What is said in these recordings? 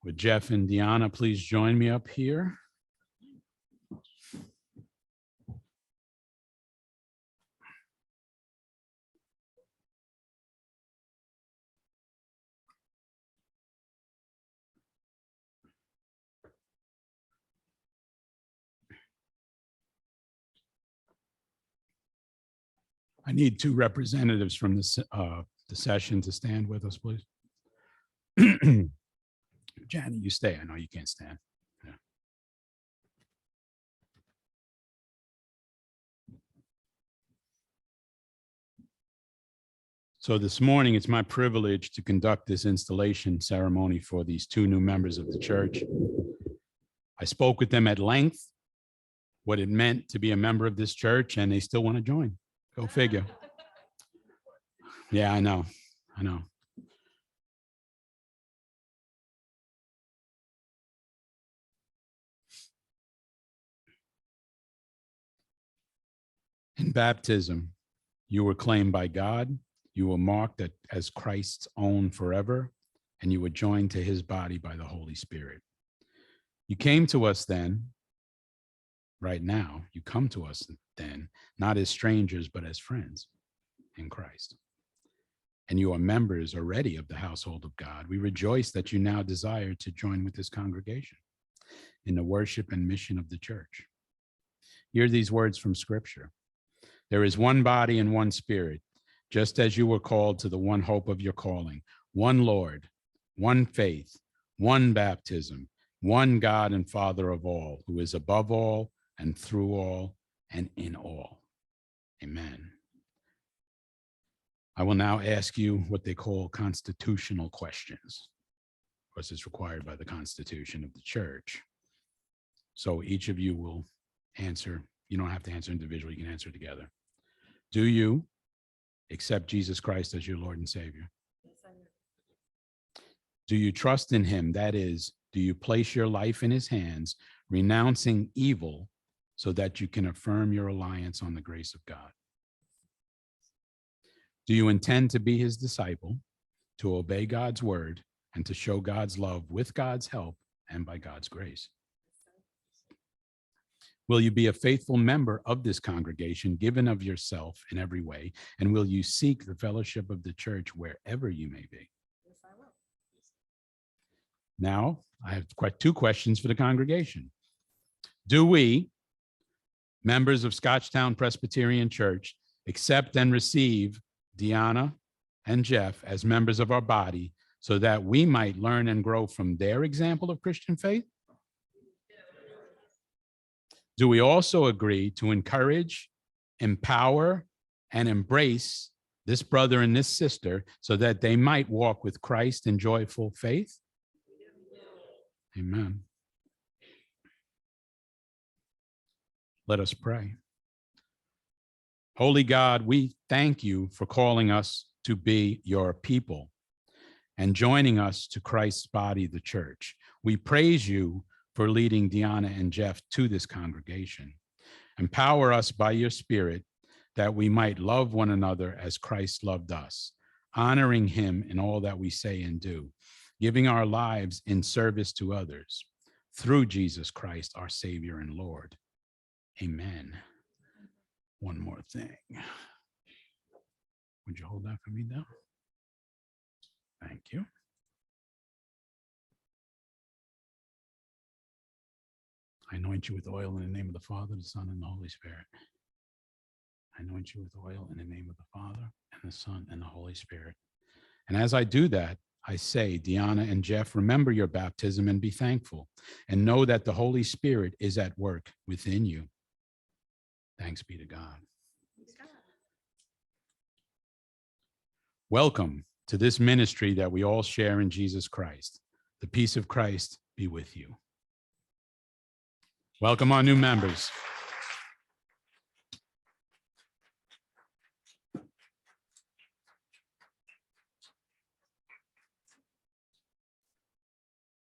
Would Jeff and Deanna please join me up here? I need two representatives from the session to stand with us, please. Janet, you stay. I know you can't stand. Yeah. So this morning, it's my privilege to conduct this installation ceremony for these two new members of the church. I spoke with them at length, what it meant to be a member of this church, and they still want to join. Go figure. Yeah, I know. In baptism, you were claimed by God, you were marked as Christ's own forever, and you were joined to his body by the Holy Spirit. You came to us then, right now, you come to us then, not as strangers, but as friends in Christ. And you are members already of the household of God. We rejoice that you now desire to join with this congregation in the worship and mission of the church. Hear these words from Scripture. There is one body and one spirit, just as you were called to the one hope of your calling, one Lord, one faith, one baptism, one God and Father of all, who is above all and through all and in all. Amen. I will now ask you what they call constitutional questions. Of course, it's required by the Constitution of the Church. So each of you will answer. You don't have to answer individually, you can answer together. Do you accept Jesus Christ as your Lord and Savior? Yes, I do. Do you trust in him? That is, do you place your life in his hands, renouncing evil so that you can affirm your reliance on the grace of God? Do you intend to be his disciple, to obey God's word, and to show God's love with God's help and by God's grace? Will you be a faithful member of this congregation, given of yourself in every way? And will you seek the fellowship of the church wherever you may be? Yes, I will. Now, I have two questions for the congregation. Do we, members of Scotchtown Presbyterian Church, accept and receive Deanna and Jeff as members of our body so that we might learn and grow from their example of Christian faith? Do we also agree to encourage, empower, and embrace this brother and this sister so that they might walk with Christ in joyful faith? Amen. Let us pray. Holy God, we thank you for calling us to be your people and joining us to Christ's body, the church. We praise you for leading Deanna and Jeff to this congregation. Empower us by your Spirit that we might love one another as Christ loved us, honoring him in all that we say and do, giving our lives in service to others through Jesus Christ, our Savior and Lord. Amen. One more thing. Would you hold that for me now? Thank you. I anoint you with oil in the name of the Father, the Son, and the Holy Spirit. I anoint you with oil in the name of the Father, and the Son, and the Holy Spirit. And as I do that, I say, Deanna and Jeff, remember your baptism and be thankful, and know that the Holy Spirit is at work within you. Thanks be to God. Welcome to this ministry that we all share in Jesus Christ. The peace of Christ be with you. Welcome our new members.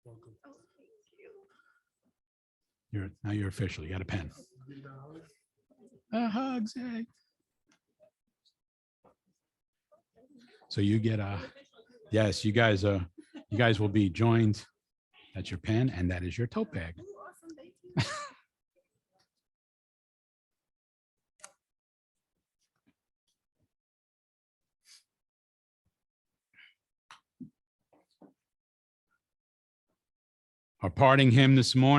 Welcome. Oh, thank you. Now you're official. You got a pen. A hug, Zach. So you get yes, you guys will be joined That's your pen, and that is your tote bag. Ooh, awesome, thank you. Our parting hymn this morning